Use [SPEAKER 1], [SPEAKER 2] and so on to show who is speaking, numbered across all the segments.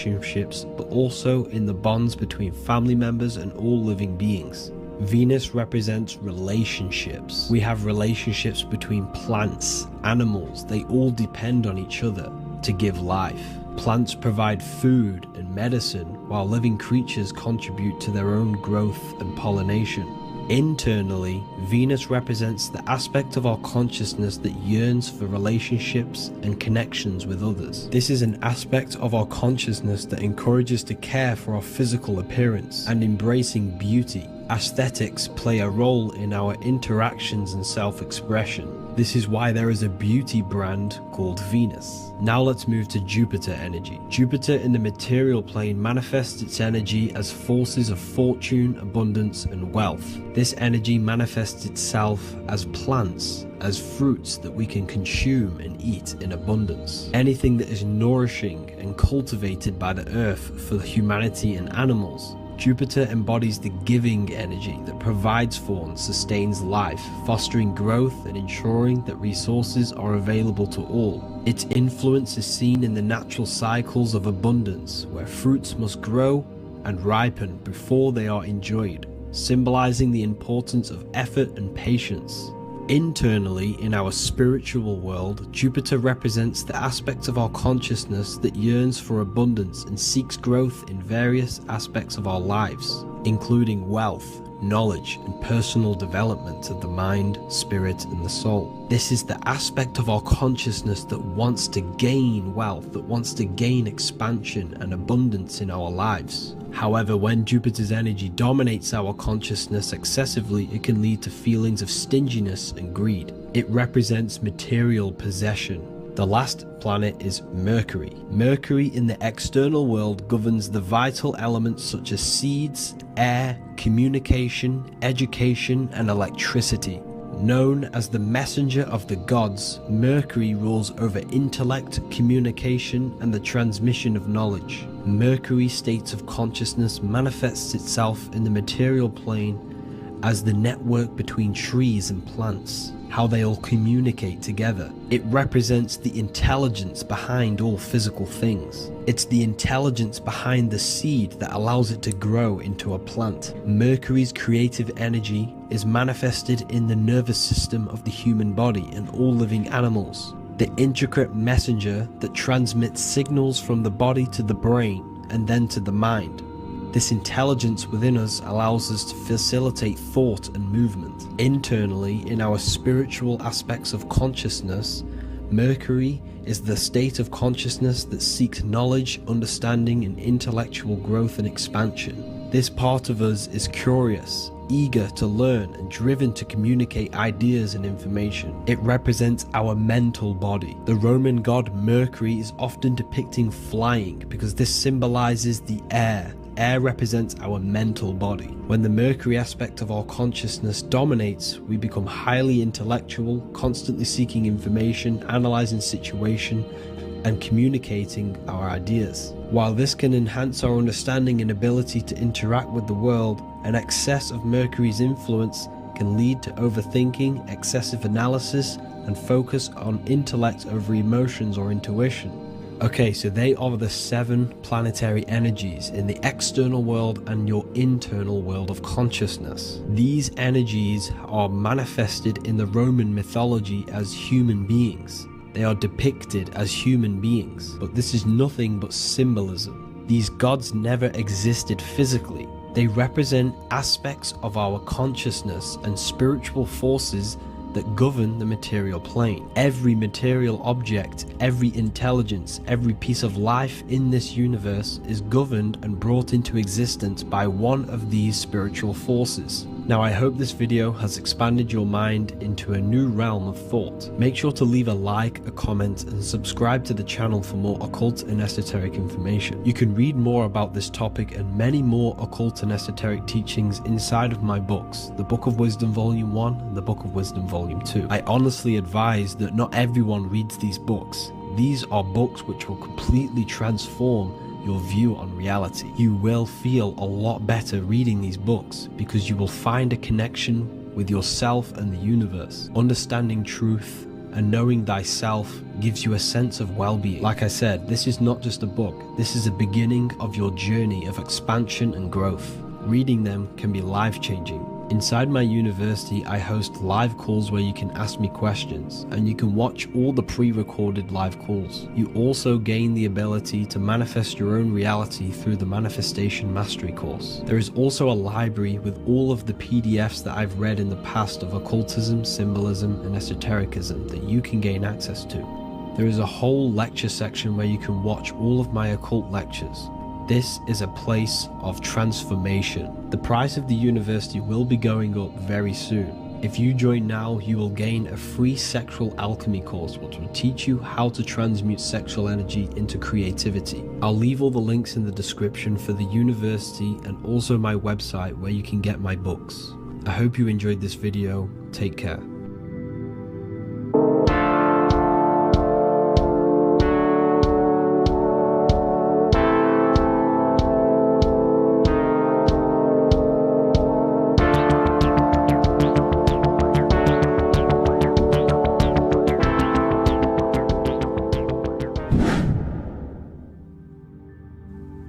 [SPEAKER 1] relationships, but also in the bonds between family members and all living beings. Venus represents relationships. We have relationships between plants, animals. They all depend on each other to give life. Plants provide food and medicine, while living creatures contribute to their own growth and pollination. Internally, Venus represents the aspect of our consciousness that yearns for relationships and connections with others. This is an aspect of our consciousness that encourages to care for our physical appearance and embracing beauty. Aesthetics play a role in our interactions and self-expression. This is why there is a beauty brand called Venus. Now let's move to Jupiter energy. Jupiter in the material plane manifests its energy as forces of fortune, abundance, and wealth. This energy manifests itself as plants, as fruits that we can consume and eat in abundance. Anything that is nourishing and cultivated by the earth for humanity and animals. Jupiter embodies the giving energy that provides for and sustains life, fostering growth and ensuring that resources are available to all. Its influence is seen in the natural cycles of abundance, where fruits must grow and ripen before they are enjoyed, symbolizing the importance of effort and patience. Internally, in our spiritual world, Jupiter represents the aspect of our consciousness that yearns for abundance and seeks growth in various aspects of our lives, including wealth, knowledge, and personal development of the mind, spirit, and the soul. This is the aspect of our consciousness that wants to gain wealth, that wants to gain expansion and abundance in our lives. However, when Jupiter's energy dominates our consciousness excessively, it can lead to feelings of stinginess and greed. It represents material possession. The last planet is Mercury. Mercury in the external world governs the vital elements such as seeds, air, communication, education, and electricity. Known as the messenger of the gods, Mercury rules over intellect, communication, and the transmission of knowledge. Mercury's state of consciousness manifests itself in the material plane as the network between trees and plants, how they all communicate together. It represents the intelligence behind all physical things. It's the intelligence behind the seed that allows it to grow into a plant. Mercury's creative energy is manifested in the nervous system of the human body and all living animals, the intricate messenger that transmits signals from the body to the brain and then to the mind. This intelligence within us allows us to facilitate thought and movement. Internally, in our spiritual aspects of consciousness, Mercury is the state of consciousness that seeks knowledge, understanding, and intellectual growth and expansion. This part of us is curious, eager to learn, and driven to communicate ideas and information. It represents our mental body. The Roman god Mercury is often depicting flying because this symbolizes the air. Air represents our mental body. When the Mercury aspect of our consciousness dominates, we become highly intellectual, constantly seeking information, analyzing situation, and communicating our ideas. While this can enhance our understanding and ability to interact with the world, an excess of Mercury's influence can lead to overthinking, excessive analysis, and focus on intellect over emotions or intuition. Okay, so they are the 7 planetary energies in the external world and your internal world of consciousness. These energies are manifested in the Roman mythology as human beings. They are depicted as human beings, but this is nothing but symbolism. These gods never existed physically. They represent aspects of our consciousness and spiritual forces that govern the material plane. Every material object, every intelligence, every piece of life in this universe is governed and brought into existence by one of these spiritual forces. Now, I hope this video has expanded your mind into a new realm of thought. Make sure to leave a like, a comment, and subscribe to the channel for more occult and esoteric information. You can read more about this topic and many more occult and esoteric teachings inside of my books, the Book of Wisdom Volume 1 and the Book of Wisdom Volume 2. I honestly advise that not everyone reads these books. These are books which will completely transform your view on reality. You will feel a lot better reading these books because you will find a connection with yourself and the universe, understanding truth, and knowing thyself gives you a sense of well-being. Like I said, this is not just a book, this is a beginning of your journey of expansion and growth. Reading them can be life-changing. Inside my university, I host live calls where you can ask me questions, and you can watch all the pre-recorded live calls. You also gain the ability to manifest your own reality through the Manifestation Mastery course. There is also a library with all of the PDFs that I've read in the past of occultism, symbolism, and esotericism that you can gain access to. There is a whole lecture section where you can watch all of my occult lectures. This is a place of transformation. The price of the university will be going up very soon. If you join now, you will gain a free sexual alchemy course which will teach you how to transmute sexual energy into creativity. I'll leave all the links in the description for the university and also my website where you can get my books. I hope you enjoyed this video. Take care.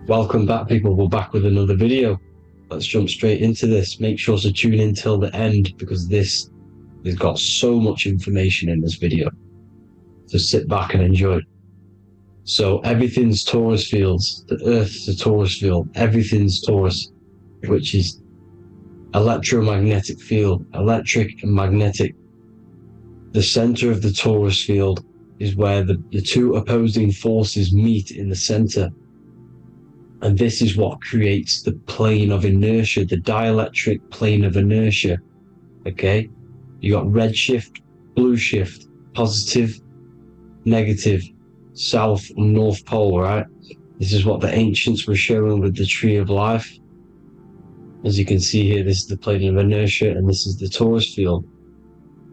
[SPEAKER 1] Welcome back, people. We're back with another video. Let's jump straight into this. Make sure to tune in till the end because this has got so much information in this video. So sit back and enjoy. So everything's Taurus fields. The Earth's a Taurus field. Everything's Taurus, which is electromagnetic field, electric and magnetic. The center of the Taurus field is where the two opposing forces meet in the center. And this is what creates the plane of inertia, the dielectric plane of inertia. Okay? You got red shift, blue shift, positive, negative, south and north pole, right? This is what the ancients were showing with the tree of life. As you can see here, this is the plane of inertia and this is the Taurus field.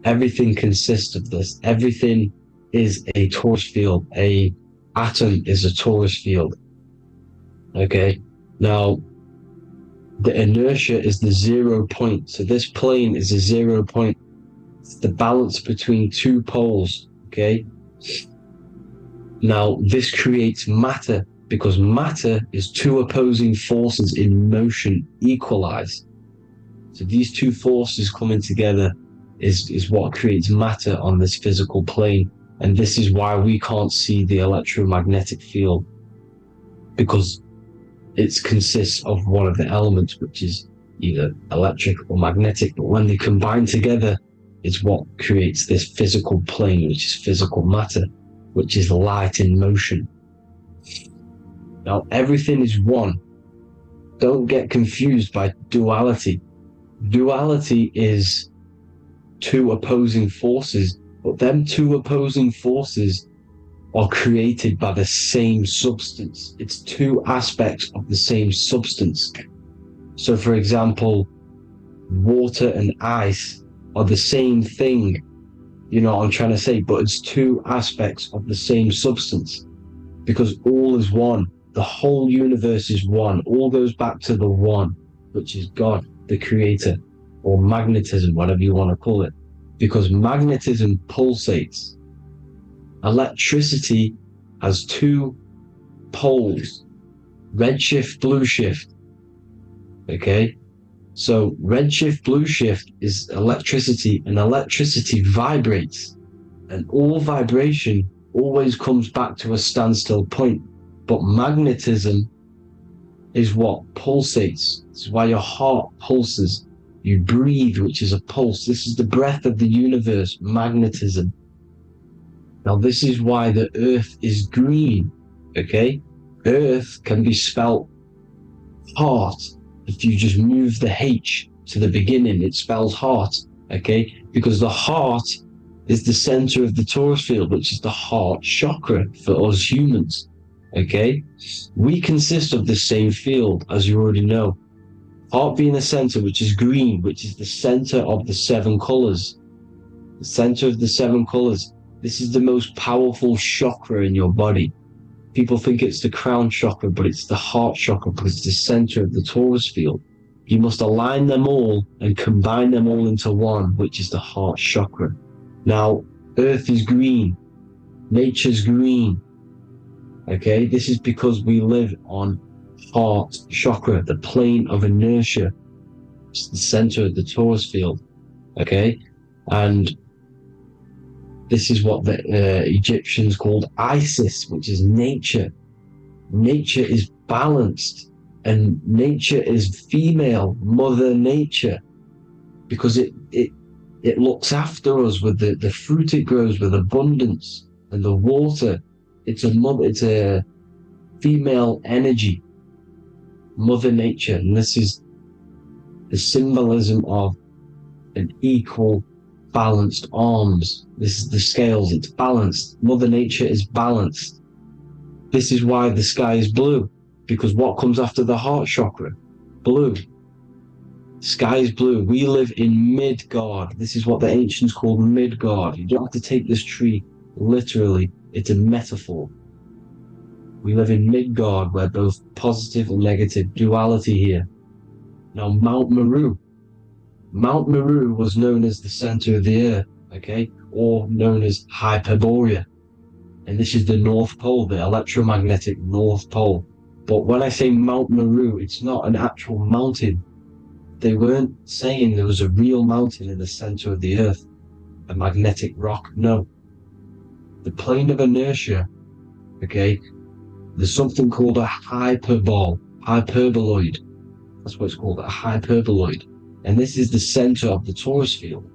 [SPEAKER 1] Everything consists of this. Everything is a Taurus field. A atom is a Taurus field. Okay, now the inertia is the 0 point. So this plane is a 0 point. It's the balance between two poles. Okay, now this creates matter because matter is two opposing forces in motion equalized. So these two forces coming together is what creates matter on this physical plane. And this is why we can't see the electromagnetic field, because it consists of one of the elements, which is either electric or magnetic, but when they combine together, it's what creates this physical plane, which is physical matter, which is light in motion. Now, everything is one. Don't get confused by duality. Duality is two opposing forces, but them two opposing forces are created by the same substance. It's two aspects of the same substance. So for example, water and ice are the same thing, you know what I'm trying to say, but it's two aspects of the same substance because all is one. The whole universe is one. All goes back to the one, which is God, the creator, or magnetism, whatever you want to call it, because magnetism pulsates. Electricity has two poles, red shift, blue shift. Okay, so red shift, blue shift is electricity, and electricity vibrates, and all vibration always comes back to a standstill point. But magnetism is what pulsates. This is why your heart pulses. You breathe, which is a pulse. This is the breath of the universe, magnetism. Now, this is why the earth is green, okay? Earth can be spelt heart. If you just move the H to the beginning, it spells heart, okay? Because the heart is the center of the Taurus field, which is the heart chakra for us humans, okay? We consist of the same field, as you already know. Heart being the center, which is green, which is the center of the seven colors. The center of the seven colors. This is the most powerful chakra in your body. People think it's the crown chakra, but it's the heart chakra because it's the center of the Taurus field. You must align them all and combine them all into one, which is the heart chakra. Now,
[SPEAKER 2] Earth is green. Nature's green. Okay, this is because we live on heart chakra, the plane of inertia. It's the center of the torus field. Okay, and this is what the Egyptians called Isis, which is nature. Nature is balanced, and nature is female, Mother Nature, because it looks after us with the fruit it grows with abundance, and the water. It's a female energy, Mother Nature, and this is the symbolism of an equal, balanced arms. This is the scales, it's balanced. Mother Nature is balanced. This is why the sky is blue, because what comes after the heart chakra? Blue. Sky is blue. We live in Midgard. This is what the ancients called Midgard. You don't have to take this tree literally. It's a metaphor. We live in Midgard, where both positive and negative duality here. Now, Mount Meru. Mount Meru was known as the center of the earth, okay, or known as Hyperborea. And this is the North Pole, the electromagnetic North Pole. But when I say Mount Meru, it's not an actual mountain. They weren't saying there was a real mountain in the center of the earth, a magnetic rock. No. The plane of inertia, okay, there's something called a hyperboloid. That's what it's called, a hyperboloid. And this is the center of the torus field.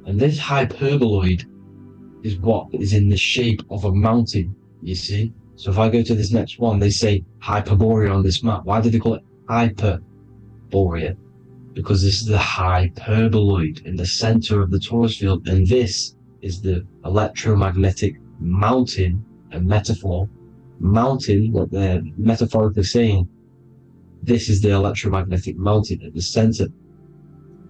[SPEAKER 2] And this hyperboloid is what is in the shape of a mountain, you see? So if I go to this next one, they say Hyperborea on this map. Why do they call it Hyperborea? Because this is the hyperboloid in the center of the torus field, and this is the electromagnetic mountain, a metaphor. Mountain, what they're metaphorically saying, this is the electromagnetic mountain at the center,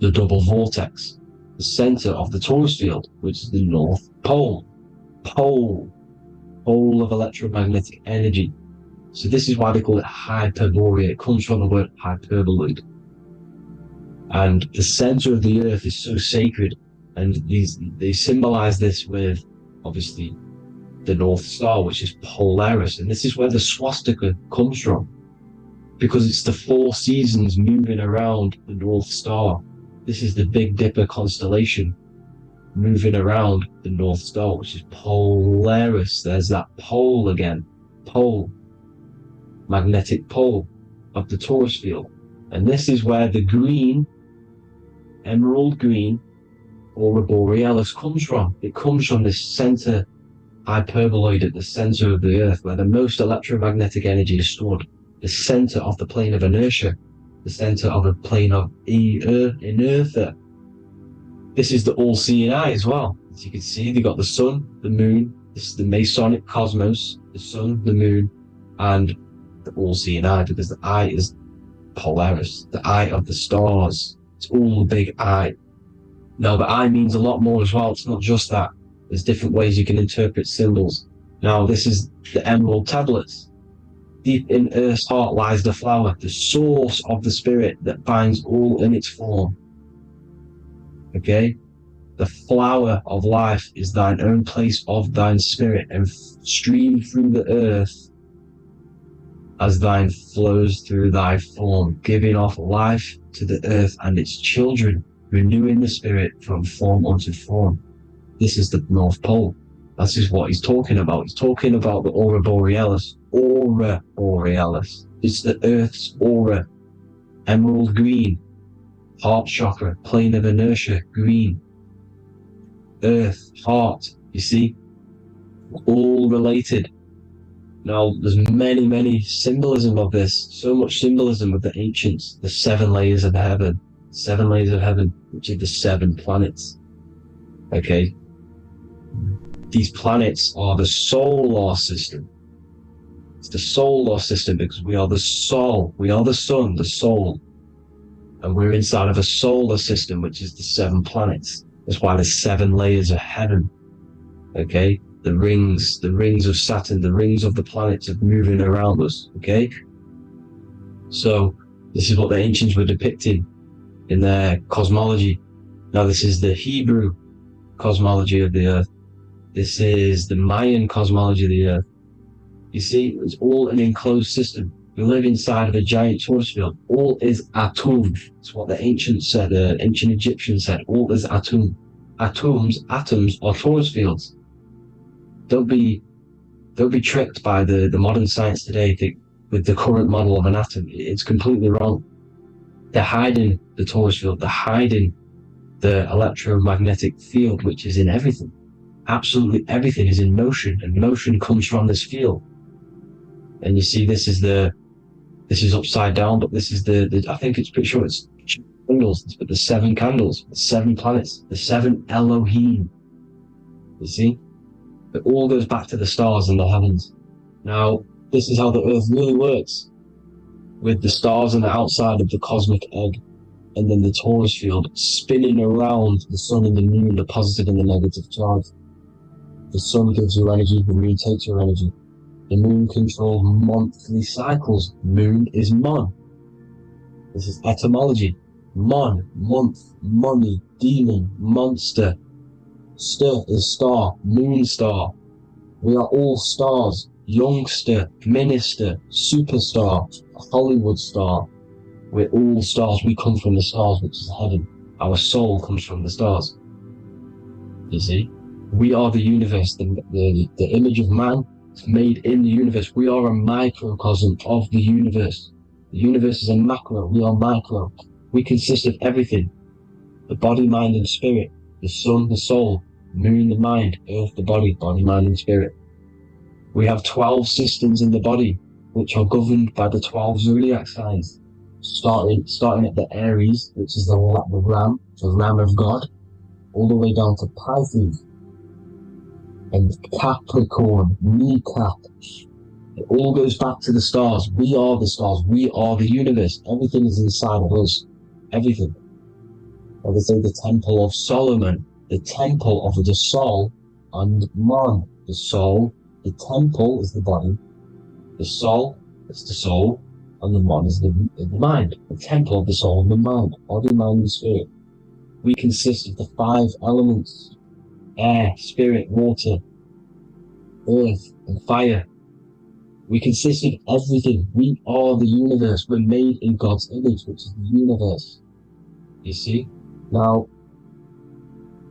[SPEAKER 2] the double vortex, the center of the torus field, which is the North Pole. Pole of electromagnetic energy. So this is why they call it Hyperborea. It comes from the word hyperboloid. And the center of the earth is so sacred, and they symbolize this with, obviously, the North Star, which is Polaris. And this is where the swastika comes from, because it's the 4 seasons moving around the North Star. This is the Big Dipper constellation moving around the North Star, which is Polaris. There's that pole again. Pole. Magnetic pole of the torus field. And this is where the green, emerald green, Aurora Borealis comes from. It comes from this center hyperboloid at the center of the earth, where the most electromagnetic energy is stored. The center of the plane of inertia. The center of the plane of inertia. This is the all-seeing eye as well. As you can see, they got the sun, the moon. This is the Masonic cosmos, the sun, the moon, and the all-seeing eye, because the eye is Polaris, the eye of the stars. It's all a big eye. Now, the eye means a lot more as well. It's not just that. There's different ways you can interpret symbols. Now, this is the emerald tablets. Deep in Earth's heart lies the flower, the source of the spirit that binds all in its form. Okay? The flower of life is thine own place of thine spirit, and stream through the earth as thine flows through thy form, giving off life to the earth and its children, renewing the spirit from form unto form. This is the North Pole. That is what he's talking about. He's talking about the Aurora Borealis. Aurora Borealis. It's the Earth's aura. Emerald green. Heart chakra. Plane of inertia. Green. Earth. Heart. You see? All related. Now, there's many symbolism of this. So much symbolism with the ancients. The 7 layers of heaven. 7 layers of heaven, which are the 7 planets. Okay? These planets are the solar system. It's the solar system because we are the soul. We are the sun, the soul. And we're inside of a solar system, which is the 7 planets. That's why there's 7 layers of heaven. Okay? The rings of Saturn, the rings of the planets are moving around us. Okay? So, this is what the ancients were depicting in their cosmology. Now, this is the Hebrew cosmology of the earth. This is the Mayan cosmology of the Earth. You see, it's all an enclosed system. We live inside of a giant torus field. All is atum. It's what the ancients said, the ancient Egyptians said. All is atum. Atoms are torus fields. Don't be tricked by the modern science today with the current model of an atom. It's completely wrong. They're hiding the torus field. They're hiding the electromagnetic field, which is in everything. Absolutely everything is in motion, and motion comes from this field. And you see, this is upside down, but this is I think it's pretty sure it's candles, but the 7 candles, the 7 planets, the 7 Elohim. You see? It all goes back to the stars and the heavens. Now, this is how the Earth really works, with the stars on the outside of the cosmic egg, and then the torus field spinning around the sun and the moon, the positive and the negative charge. The sun gives you energy, the moon takes your energy. The moon controls monthly cycles. Moon is mon. This is etymology. Mon, month, money, demon, monster. Stir is star, moon star. We are all stars. Youngster, minister, superstar, Hollywood star. We're all stars. We come from the stars, which is heaven. Our soul comes from the stars. You see? We are the universe, the image of man made in the universe. We are a microcosm of the universe. The universe is a macro, we are micro. We consist of everything. The body, mind and spirit. The sun, the soul. Moon, the mind. Earth, the body, mind and spirit. We have 12 systems in the body, which are governed by the 12 zodiac signs. Starting at the Aries, which is the ram of God, all the way down to Pisces. And Capricorn, kneecap. It all goes back to the stars. We are the stars. We are the universe. Everything is inside of us. Everything. Or they say the Temple of Solomon, the temple of the soul and man. The soul, the temple is the body. The soul is the soul, and the man is the mind. The temple of the soul and the mind. Body, mind, and spirit. We consist of the 5 elements. Air, spirit, water, earth, and fire. We consist of everything. We are the universe. We're made in God's image, which is the universe. You see? Now,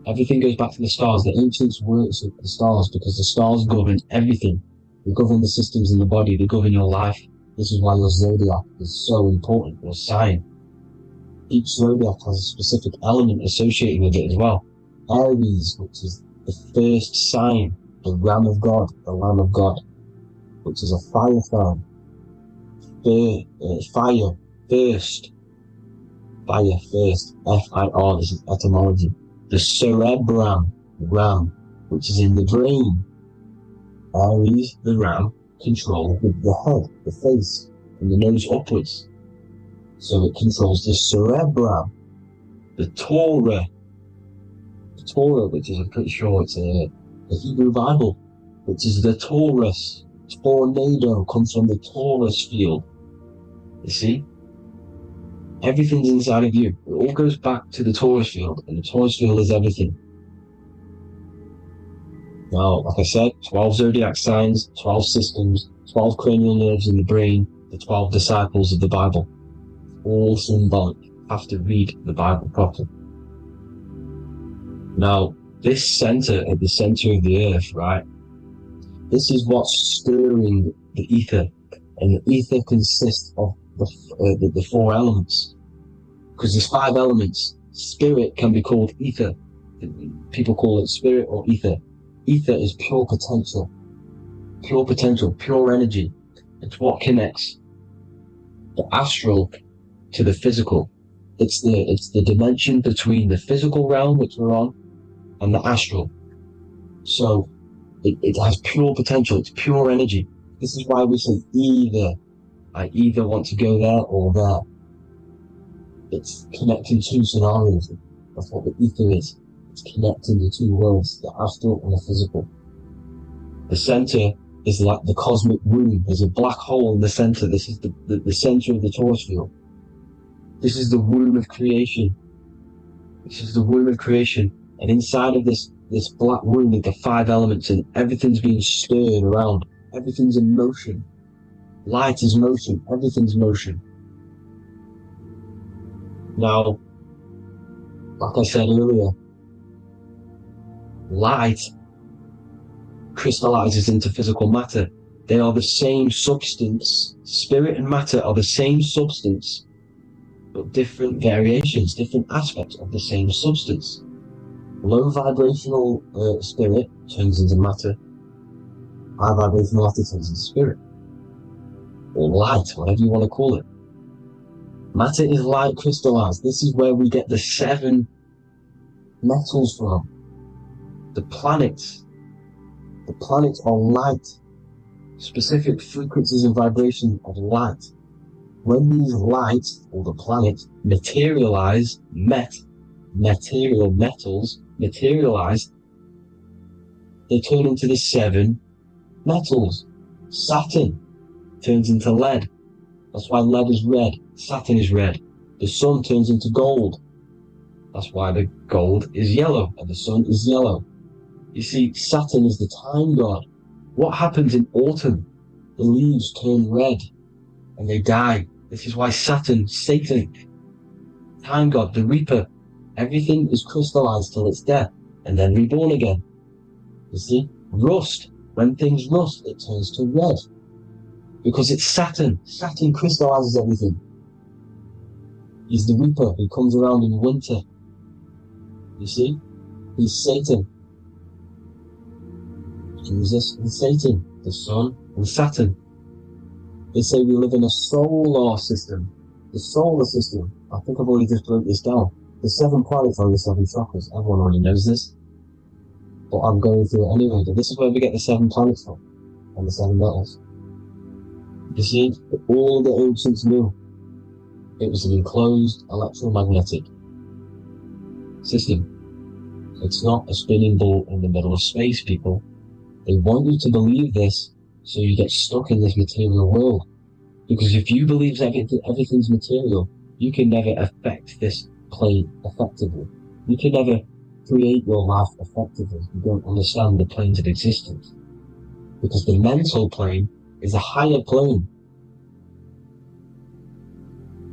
[SPEAKER 2] everything goes back to the stars. The ancients worship the stars because the stars govern everything. They govern the systems in the body. They govern your life. This is why your zodiac is so important, your sign. Each zodiac has a specific element associated with it as well. Aries, which is the first sign, the Ram of God, the Lamb of God, which is a fire sign. Fire, first. Fire, first. F-I-R, this is etymology. The cerebrum, ram, which is in the brain. Aries, the ram, controls the head, the face, and the nose upwards. So it controls the cerebrum. The Torah, which is, I'm pretty sure it's the Hebrew Bible, which is the Taurus. Tornado comes from the Taurus field. You see? Everything's inside of you. It all goes back to the Taurus field, and the Taurus field is everything. Now, like I said, 12 zodiac signs, 12 systems, 12 cranial nerves in the brain, the 12 disciples of the Bible. All symbolic. You have to read the Bible properly. Now, this center, at the center of the earth, right? This is what's stirring the ether. And the ether consists of the 4 elements. Because there's 5 elements. Spirit can be called ether. People call it spirit or ether. Ether is pure potential. Pure potential, pure energy. It's what connects the astral to the physical. It's the dimension between the physical realm, which we're on, and the astral. So it has pure potential. It's pure energy. This is why we say either. I either want to go there or there. It's connecting 2 scenarios. That's what the ether is. It's connecting the 2 worlds, the astral and the physical. The center is like the cosmic womb. There's a black hole in the center. This is the center of the torus field. This is the womb of creation. This is the womb of creation. And inside of this this black room with the 5 elements and everything's being stirred around. Everything's in motion. Light is motion. Everything's motion. Now, like I said earlier, light crystallizes into physical matter. They are the same substance. Spirit and matter are the same substance, but different variations, different aspects of the same substance. Low vibrational spirit turns into matter. High vibrational matter turns into spirit. Or light, whatever you want to call it. Matter is light crystallized. This is where we get the 7 metals from. The planets. The planets are light. Specific frequencies and vibrations of light. When these lights, or the planets, materialize, material metals, materialize, they turn into the 7 metals. Saturn turns into lead. That's why lead is red. Saturn is red. The sun turns into gold. That's why the gold is yellow and the sun is yellow. You see, Saturn is the time god. What happens in autumn? The leaves turn red and they die. This is why Saturn, Satan, time god, the reaper, everything is crystallized till its death and then reborn again. You see, rust. When things rust, it turns to red. Because it's Saturn. Saturn crystallizes everything. He's the reaper who comes around in winter. You see? He's Satan. Jesus and Satan, the sun and Saturn. They say we live in a solar system. The solar system. I think I've already just broke this down. The 7 planets are the 7 chakras. Everyone already knows this. But I'm going through it anyway. But this is where we get the 7 planets from. And the 7 metals. You see, all the ancients knew it was an enclosed electromagnetic system. It's not a spinning ball in the middle of space, people. They want you to believe this so you get stuck in this material world. Because if you believe everything's material, you can never affect this plane effectively. You can never create your life effectively. You don't understand the planes of existence. Because the mental plane is a higher plane.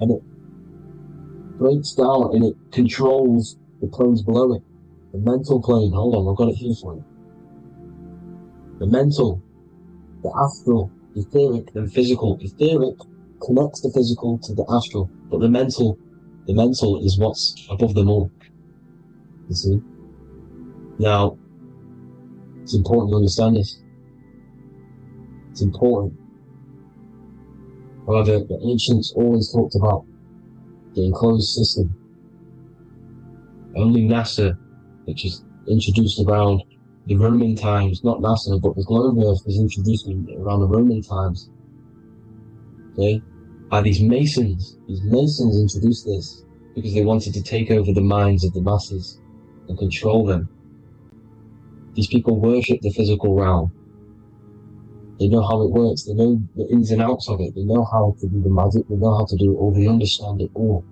[SPEAKER 2] And it breaks down and it controls the planes below it. The mental plane, hold on, I've got it here for you. The mental, the astral, etheric, and physical. Etheric connects the physical to the astral, but the mental is what's above them all. You see? Now, it's important to understand this. It's important. However, the ancients always talked about the enclosed system. Only NASA, which is introduced around the Roman times, not NASA, but the globe Earth was introduced around the Roman times. Okay? By these Masons. These Masons introduced this because they wanted to take over the minds of the masses and control them. These people worship the physical realm. They know how it works. They know the ins and outs of it. They know how to do the magic. They know how to do it all. They understand it all.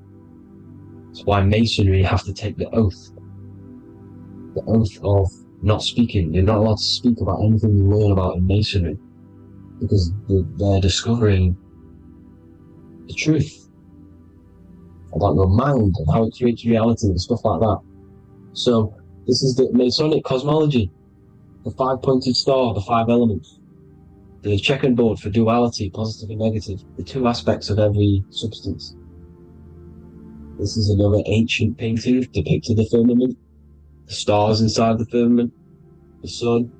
[SPEAKER 2] That's why Masonry have to take the oath. The oath of not speaking. You're not allowed to speak about anything you learn about in Masonry. Because they're discovering the truth about your mind and how it creates reality and stuff like that. So, this is the Masonic cosmology. The 5-pointed star, the 5 elements. The checkerboard board for duality, positive and negative. The 2 aspects of every substance. This is another ancient painting depicting the firmament. The stars inside the firmament. The sun.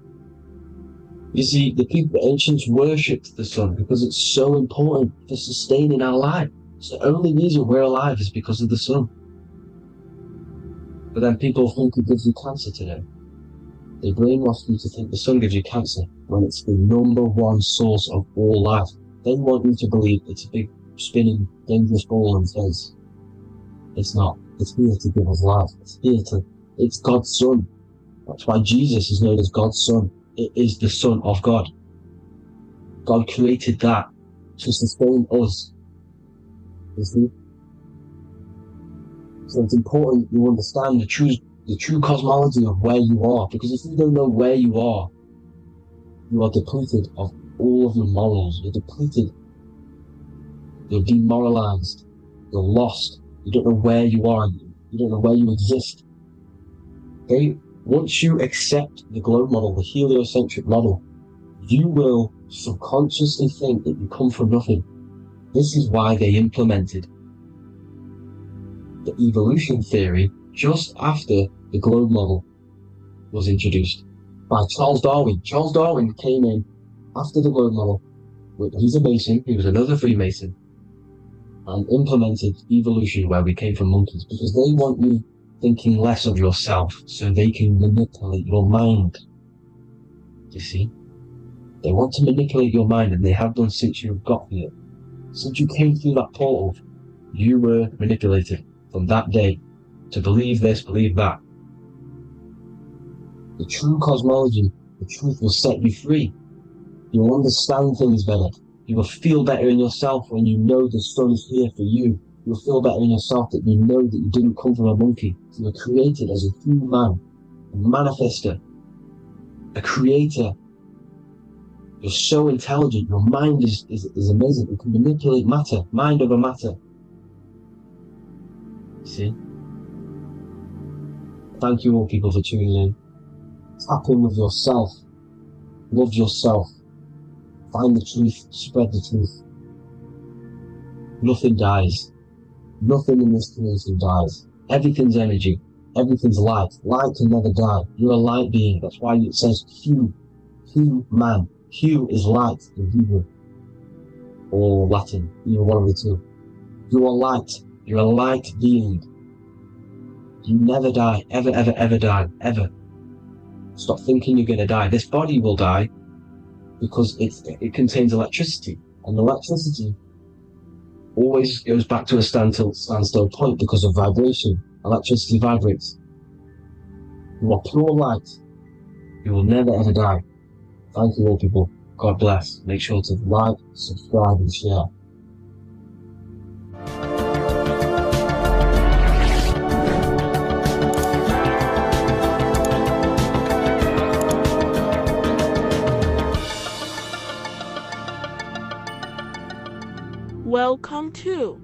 [SPEAKER 2] You see, the ancients worshipped the sun because it's so important for sustaining our life. It's the only reason we're alive is because of the sun. But then people think it gives you cancer today. They brainwash you to think the sun gives you cancer when it's the #1 source of all life. They want you to believe it's a big, spinning, dangerous ball in space. It's not. It's here to give us life. It's God's Son. That's why Jesus is known as God's Son. It is the Son of God. God created that to sustain us. You see? So it's important you understand the true the true cosmology of where you are. Because if you don't know where you are depleted of all of your morals. You're depleted. You're demoralized. You're lost. You don't know where you are. You don't know where you exist. Okay? Once you accept the globe model, the heliocentric model, you will subconsciously think that you come from nothing. This is why they implemented the evolution theory just after the globe model was introduced by Charles Darwin. Charles Darwin came in after the globe model. He's a Mason, he was another Freemason, and implemented evolution where we came from monkeys, because they want you thinking less of yourself so they can manipulate your mind. You see? They want to manipulate your mind, and they have done since you got here. Since you came through that portal, you were manipulated from that day to believe this, believe that. The true cosmology, the truth will set you free. You'll understand things better. You will feel better in yourself when you know the sun is here for you. You'll feel better in yourself that you know that you didn't come from a monkey. You were created as a human, a manifester, a creator. You're so intelligent. Your mind is amazing. You can manipulate matter, mind over matter. See? Thank you all people for tuning in. Tap in with yourself. Love yourself. Find the truth. Spread the truth. Nothing dies. Nothing in this creation dies. Everything's energy. Everything's light. Light can never die. You're a light being. That's why it says Hu. Hu man. Hu is light in Hebrew. Or Latin. Either one of the two. You are light. You're a light being. You never die. Ever, ever, ever die. Ever. Stop thinking you're going to die. This body will die because it contains electricity. And electricity always goes back to a standstill point because of vibration. Electricity vibrates. You are pure light. You will never ever die. Thank you all people. God bless. Make sure to like, subscribe and share.
[SPEAKER 3] Welcome to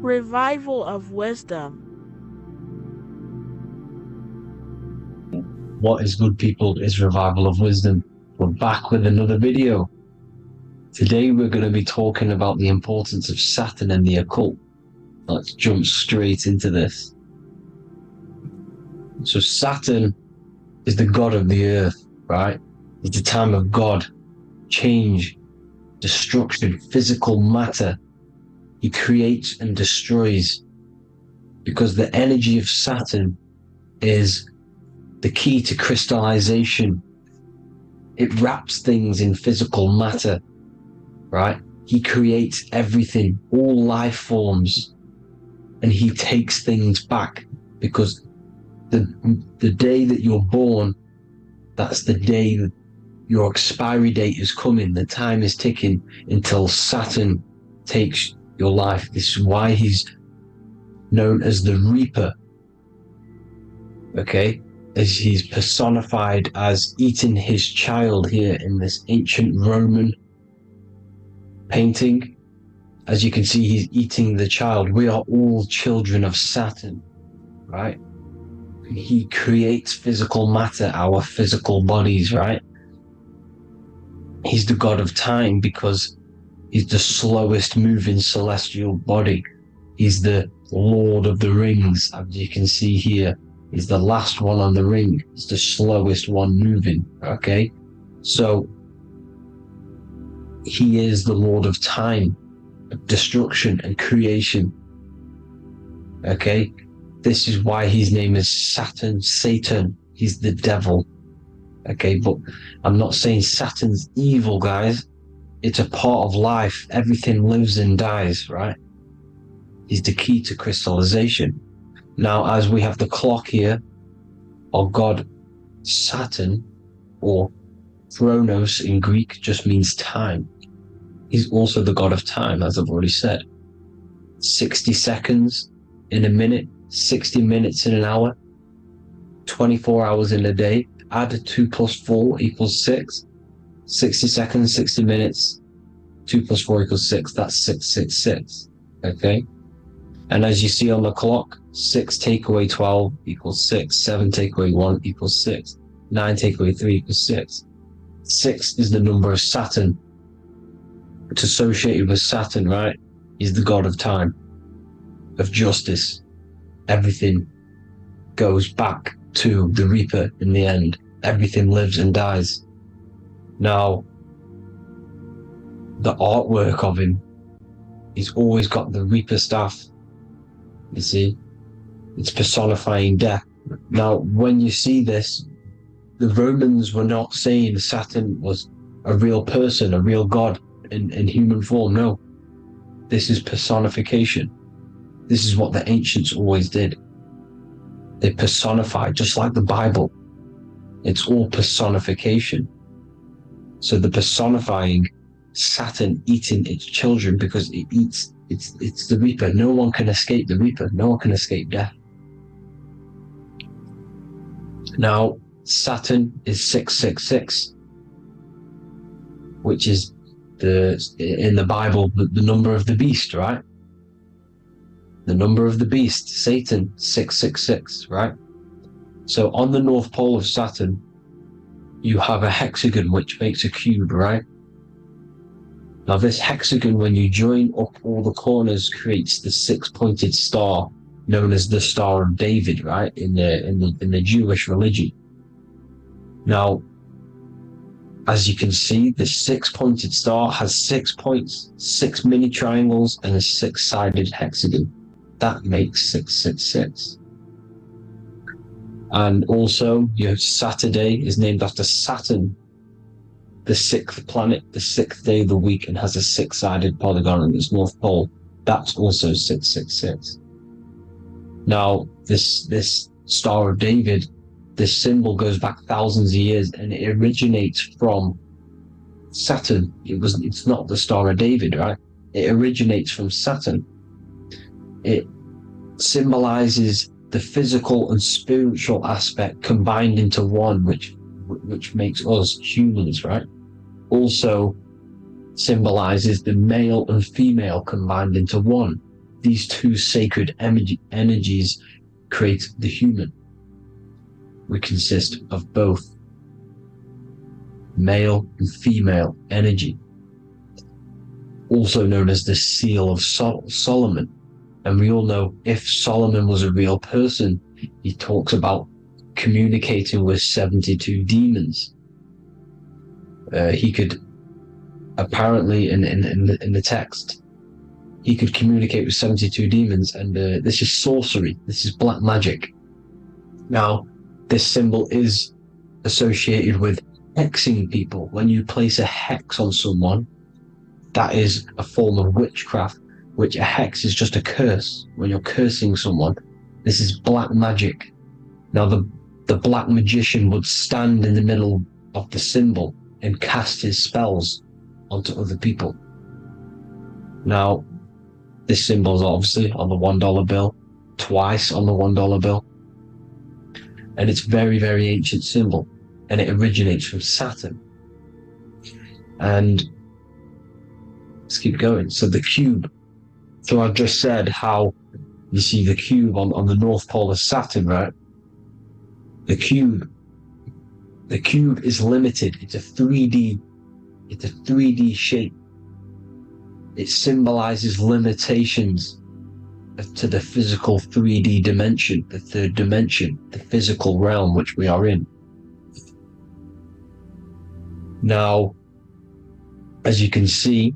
[SPEAKER 3] Revival of Wisdom.
[SPEAKER 2] What is good people is Revival of Wisdom. We're back with another video. Today we're going to be talking about the importance of Saturn and the occult. Let's jump straight into this. So Saturn is the god of the earth, right? It's the time of God, change, destruction, physical matter. He creates and destroys because the energy of Saturn is the key to crystallization. It wraps things in physical matter, right? He creates everything, all life forms, and he takes things back because the day that you're born, that's the day that your expiry date is coming. The time is ticking until Saturn takes your life. This is why he's known as the Reaper. Okay? As he's personified as eating his child here in this ancient Roman painting. As you can see, he's eating the child. We are all children of Saturn, right? He creates physical matter, our physical bodies, right? He's the god of time because he's the slowest moving celestial body. He's the Lord of the Rings, as you can see here. He's the last one on the ring. He's the slowest one moving, okay? So, he is the Lord of time, destruction and creation, okay? This is why his name is Saturn, Satan. He's the devil. Okay, but I'm not saying Saturn's evil, guys. It's a part of life. Everything lives and dies, right? He's the key to crystallization. Now, as we have the clock here, our god Saturn, or Chronos in Greek, just means time. He's also the god of time, as I've already said. 60 seconds in a minute 60 minutes in an hour, 24 hours in a day. Add 2 plus 4 equals 6. 60 seconds, 60 minutes, 2 plus 4 equals 6. That's 666. Okay? And as you see on the clock, 6 take away 12 equals 6. 7 take away 1 equals 6. 9 take away 3 equals 6. 6 is the number of Saturn. It's associated with Saturn, right? He's the god of time, of justice. Everything goes back to the Reaper in the end. Everything lives and dies. Now, the artwork of him, he's always got the Reaper staff. You see, it's personifying death. Now, when you see this, the Romans were not saying Saturn was a real person, a real god in human form. No, this is personification. This is what the ancients always did. They personified, just like the Bible. It's all personification. So the personifying Saturn eating its children because it eats, it's the Reaper. No one can escape the Reaper. No one can escape death. Now, Saturn is 666, which is in the Bible, the number of the beast, right? The number of the beast, Satan, 666, right? So on the North Pole of Saturn, you have a hexagon which makes a cube, right? Now this hexagon, when you join up all the corners, creates the 6-pointed star known as the Star of David, right? In the Jewish religion. Now, as you can see, the 6-pointed star has 6 points, 6 mini triangles, and a 6-sided hexagon. That makes 666. And also, your Saturday is named after Saturn, the 6th planet, the 6th day of the week, and has a 6-sided polygon in its north pole. That's also 666. Now, this Star of David, this symbol goes back thousands of years, and it originates from Saturn. It's not the Star of David, right? It originates from Saturn. It symbolizes the physical and spiritual aspect combined into one, which makes us humans, right? Also symbolizes the male and female combined into one. These two sacred energies create the human. We consist of both male and female energy, also known as the Seal of Solomon. And we all know if Solomon was a real person, he talks about communicating with 72 demons. He could apparently in the text, he could communicate with 72 demons, and this is sorcery. This is black magic. Now, this symbol is associated with hexing people. When you place a hex on someone, that is a form of witchcraft, which a hex is just a curse. When you're cursing someone, this is black magic. Now, the black magician would stand in the middle of the symbol and cast his spells onto other people. Now, this symbol is obviously on the $1 bill, twice on the $1 bill. And it's very, very ancient symbol, and it originates from Saturn. And let's keep going. So the cube. So I've just said how you see the cube on the North Pole of Saturn, right? The cube is limited. It's a 3D shape. It symbolizes limitations to the physical 3D dimension, the third dimension, the physical realm which we are in. Now, as you can see,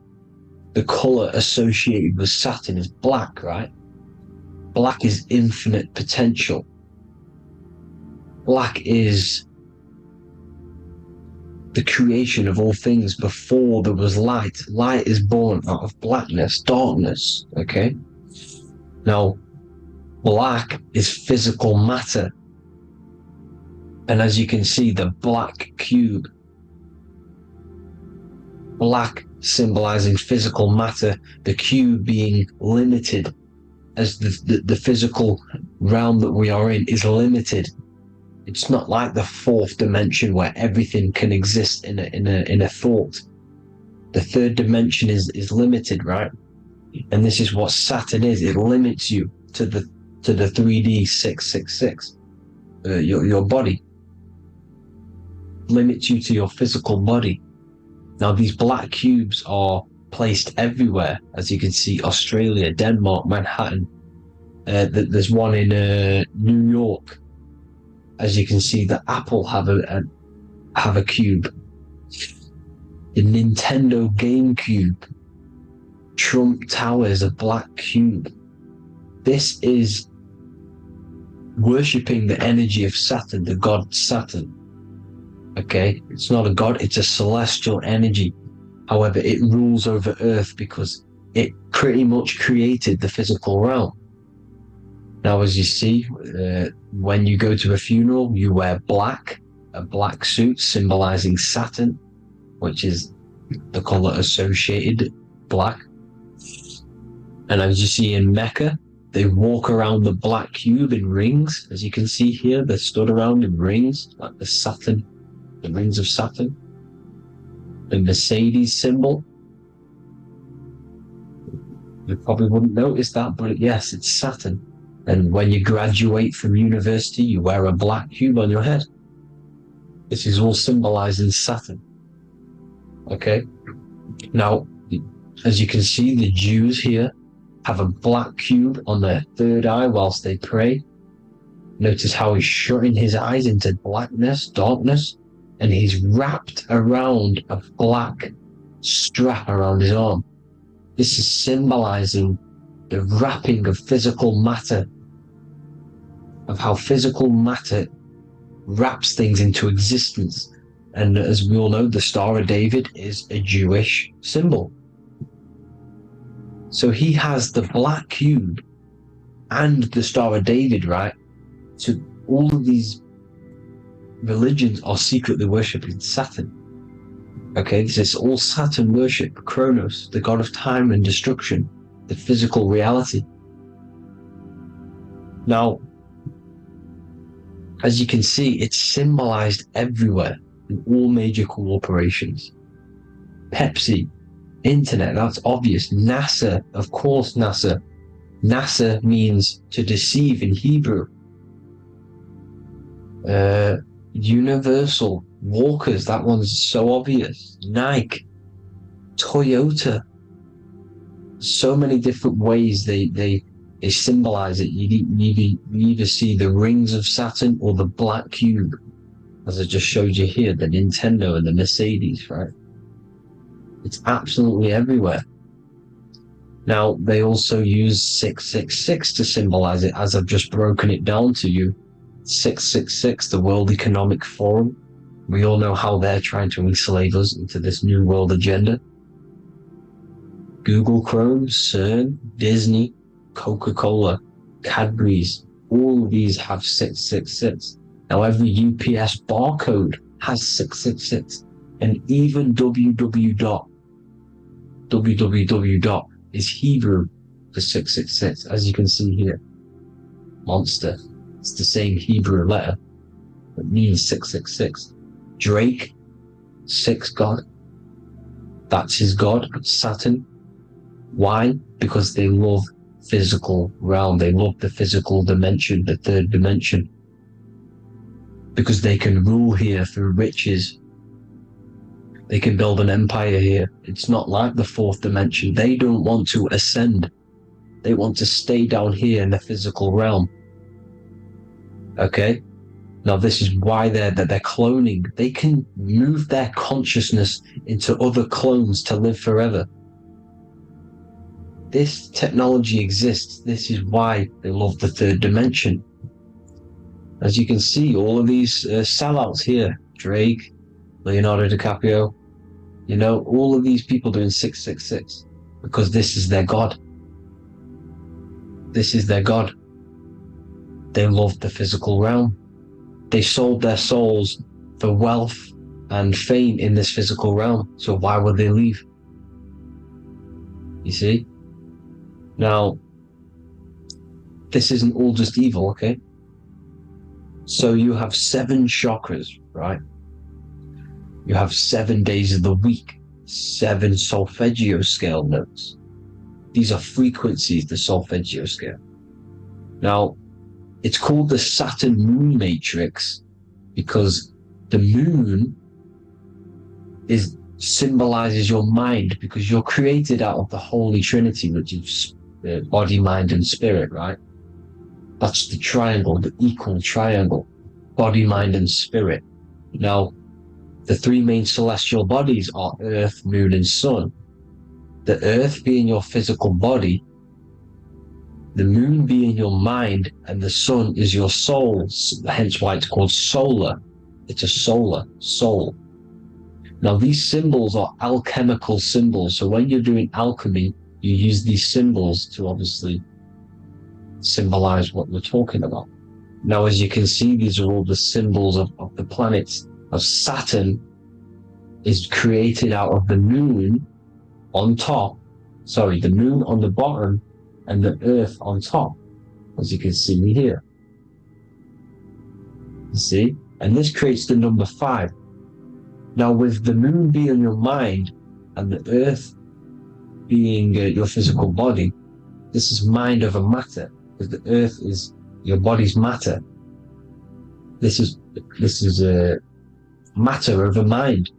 [SPEAKER 2] the color associated with Saturn is black, right? Black is infinite potential. Black is the creation of all things. Before there was light. Light is born out of blackness, darkness, okay? Now, black is physical matter. And as you can see, the black cube, black symbolizing physical matter, the cube being limited as the physical realm that we are in is limited. It's not like the fourth dimension where everything can exist in a thought. The third dimension is limited, right? And this is what Saturn is. It limits you to the 3D 666. Your body limits you to your physical body. Now these black cubes are placed everywhere, as you can see: Australia, Denmark, Manhattan. There's one in New York. As you can see, the Apple have a cube. The Nintendo GameCube. Trump Tower is a black cube. This is worshipping the energy of Saturn, the god Saturn. Okay, it's not a god, it's a celestial energy. However, it rules over Earth because it pretty much created the physical realm. Now, as you see, when you go to a funeral, you wear black, a black suit symbolizing Saturn, which is the color associated, black. And as you see in Mecca, they walk around the black cube in rings. As you can see here, they're stood around in rings, like the rings of Saturn. The Mercedes symbol. You probably wouldn't notice that, but yes, it's Saturn. And when you graduate from university, you wear a black cube on your head. This is all symbolizing Saturn. Okay? Now, as you can see, the Jews here have a black cube on their third eye whilst they pray. Notice how he's shutting his eyes into blackness, darkness, and he's wrapped around a black strap around his arm. This is symbolizing the wrapping of physical matter, of how physical matter wraps things into existence. And as we all know, the Star of David is a Jewish symbol. So he has the black cube and the Star of David, right? So all of these religions are secretly worshipping Saturn. Okay, this is all Saturn worship, Kronos, the god of time and destruction, the physical reality. Now, as you can see, it's symbolized everywhere in all major corporations. Pepsi, internet, that's obvious. NASA, of course, NASA. NASA means to deceive in Hebrew. Universal, Walkers, that one's so obvious. Nike, Toyota. So many different ways they symbolize it. You either see the rings of Saturn or the black cube, as I just showed you here, the Nintendo and the Mercedes, right? It's absolutely everywhere. Now, they also use 666 to symbolize it, as I've just broken it down to you. 666, the World Economic Forum. We all know how they're trying to enslave us into this new world agenda. Google Chrome, CERN, Disney, Coca-Cola, Cadbury's, all of these have 666. Now every UPS barcode has 666, and even www. is Hebrew for 666, as you can see here. Monster, it's the same Hebrew letter that means 666. Drake, 6 god, that's his god, Saturn. Why? Because they love physical realm, they love the physical dimension, the third dimension, because they can rule here through riches. They can build an empire here. It's not like the fourth dimension. They don't want to ascend. They want to stay down here in the physical realm. Okay? Now this is why they're cloning. They can move their consciousness into other clones to live forever. This technology exists. This is why they love the third dimension. As you can see, all of these sellouts here, Drake, Leonardo DiCaprio, you know, all of these people doing 666 because this is their god. This is their god. They love the physical realm. They sold their souls for wealth and fame in this physical realm. So why would they leave? You see? Now, this isn't all just evil, okay? So you have 7 chakras, right? You have 7 days of the week, 7 solfeggio scale notes. These are frequencies, the solfeggio scale. Now, it's called the Saturn Moon Matrix because the moon symbolizes your mind, because you're created out of the Holy Trinity, which is body, mind, and spirit, right? That's the triangle, the equal triangle, body, mind, and spirit. Now, the 3 main celestial bodies are Earth, Moon, and Sun. The Earth being your physical body, the Moon being your mind, and the Sun is your soul, hence why it's called solar. It's a solar soul. Now, these symbols are alchemical symbols, so when you're doing alchemy, you use these symbols to obviously symbolize what we're talking about. Now, as you can see, these are all the symbols of the planets. Of Saturn is created out of the moon on top, the moon on the bottom and the earth on top, as you can see here. You see? And this creates the number 5. Now, with the moon being your mind and the earth being your physical body, this is mind over matter, because the earth is your body's matter. This is matter over mind.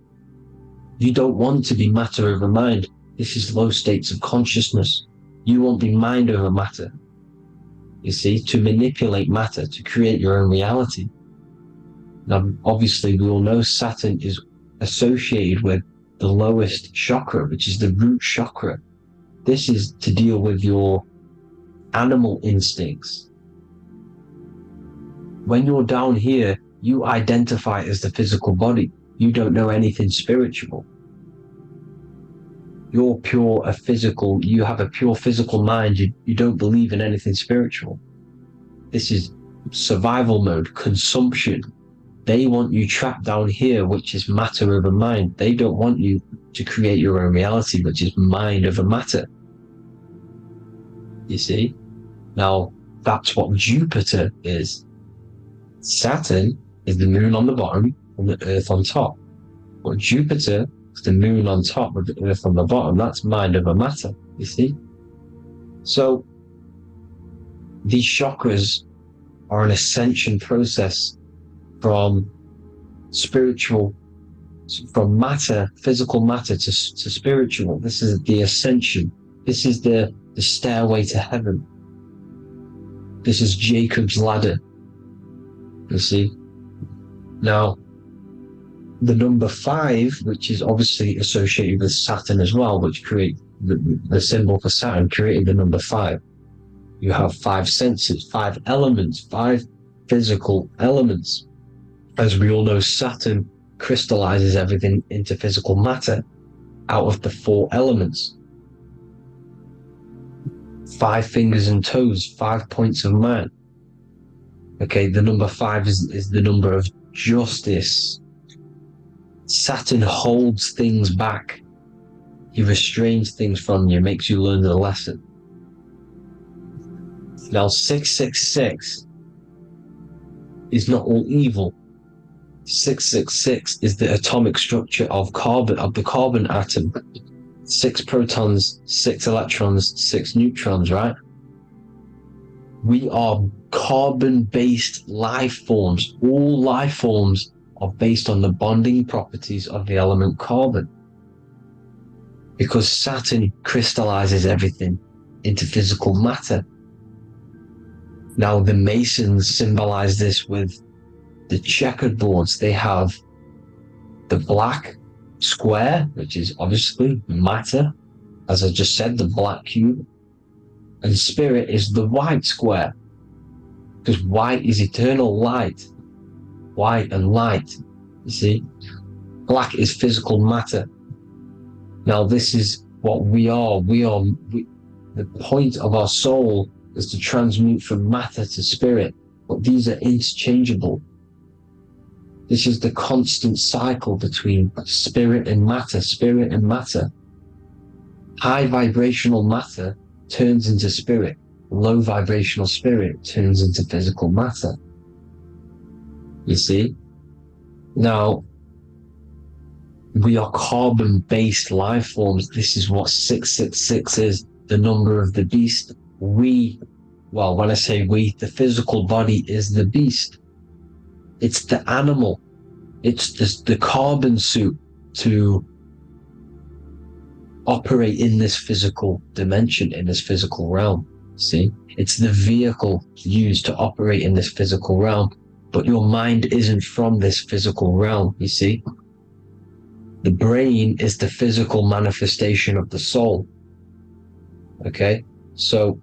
[SPEAKER 2] You don't want to be matter over mind. This is low states of consciousness. You won't be mind over matter. You see, to manipulate matter, to create your own reality. Now, obviously, we all know Saturn is associated with the lowest chakra, which is the root chakra. This is to deal with your animal instincts. When you're down here, you identify as the physical body. You don't know anything spiritual. You're you have a pure physical mind. You don't believe in anything spiritual. This is survival mode, consumption. They want you trapped down here, which is matter over mind. They don't want you to create your own reality, which is mind over matter. You see? Now, that's what Jupiter is. Saturn is the moon on the bottom and the earth on top. But Jupiter is the moon on top with the earth on the bottom. That's mind over matter, you see? So, these chakras are an ascension process from matter, physical matter to spiritual. This is the ascension. This is the stairway to heaven. This is Jacob's ladder. You see? Now, the number 5, which is obviously associated with Saturn as well, which create the symbol for Saturn, created the number 5. You have 5 senses, 5 elements, 5 physical elements. As we all know, Saturn crystallizes everything into physical matter out of the 4 elements. 5 fingers and toes, 5 points of man. Okay, the number 5 is the number of justice. Saturn holds things back. He restrains things from you, makes you learn the lesson. Now, 666 is not all evil. 666 is the atomic structure of the carbon atom. 6 protons, 6 electrons, 6 neutrons, right? We are carbon-based life forms. All life forms are based on the bonding properties of the element carbon. Because Saturn crystallizes everything into physical matter. Now, the Masons symbolize this with the checkered boards. They have the black square, which is obviously matter, as I just said, the black cube, and spirit is the white square, because white is eternal light. White and light, you see? Black is physical matter. Now, this is what we are. The point of our soul is to transmute from matter to spirit, but these are interchangeable. This is the constant cycle between spirit and matter, spirit and matter. High vibrational matter turns into spirit. low vibrational spirit turns into physical matter. You see? Now, we are carbon-based life forms. This is what 666 is, the number of the beast. Well, when I say we, the physical body is the beast. It's the animal. It's the carbon suit to operate in this physical dimension, in this physical realm. See? It's the vehicle used to operate in this physical realm. But your mind isn't from this physical realm, you see? The brain is the physical manifestation of the soul. Okay? So,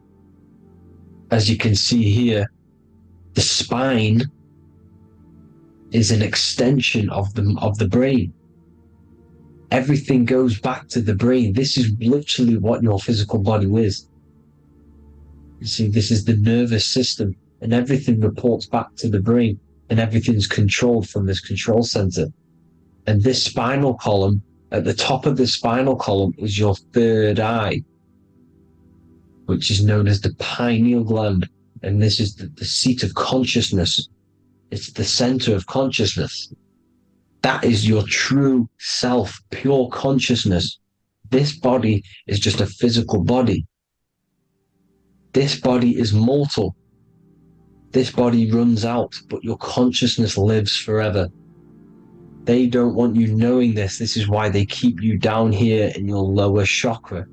[SPEAKER 2] as you can see here, the spine is an extension of the brain. Everything goes back to the brain. This is literally what your physical body is. You see, this is the nervous system, and everything reports back to the brain, and everything's controlled from this control center. And this spinal column, at the top of the spinal column, is your third eye, which is known as the pineal gland. And this is the seat of consciousness. It's the center of consciousness. That is your true self, pure consciousness. This body is just a physical body. This body is mortal. This body runs out, but your consciousness lives forever. They don't want you knowing this. This is why they keep you down here in your lower chakra.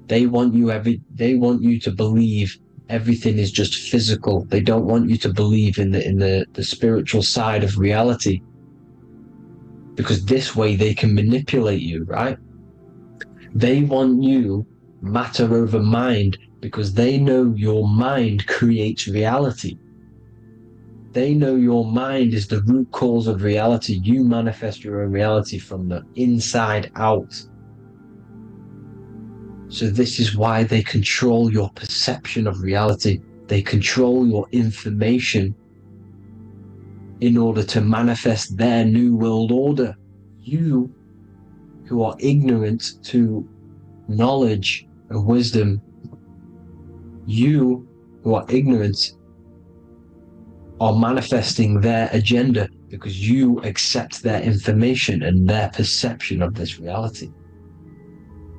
[SPEAKER 2] They want you to believe everything is just physical. They don't want you to believe in the spiritual side of reality. Because this way they can manipulate you, right? They want you matter over mind because they know your mind creates reality. They know your mind is the root cause of reality. You manifest your own reality from the inside out. So this is why they control your perception of reality. They control your information in order to manifest their new world order. You, who are ignorant to knowledge and wisdom, you who are ignorant are manifesting their agenda because you accept their information and their perception of this reality.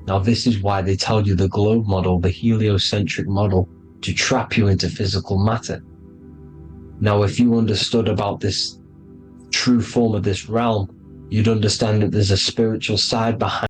[SPEAKER 2] Now, this is why they tell you the globe model, the heliocentric model, to trap you into physical matter. Now, if you understood about this true form of this realm, you'd understand that there's a spiritual side behind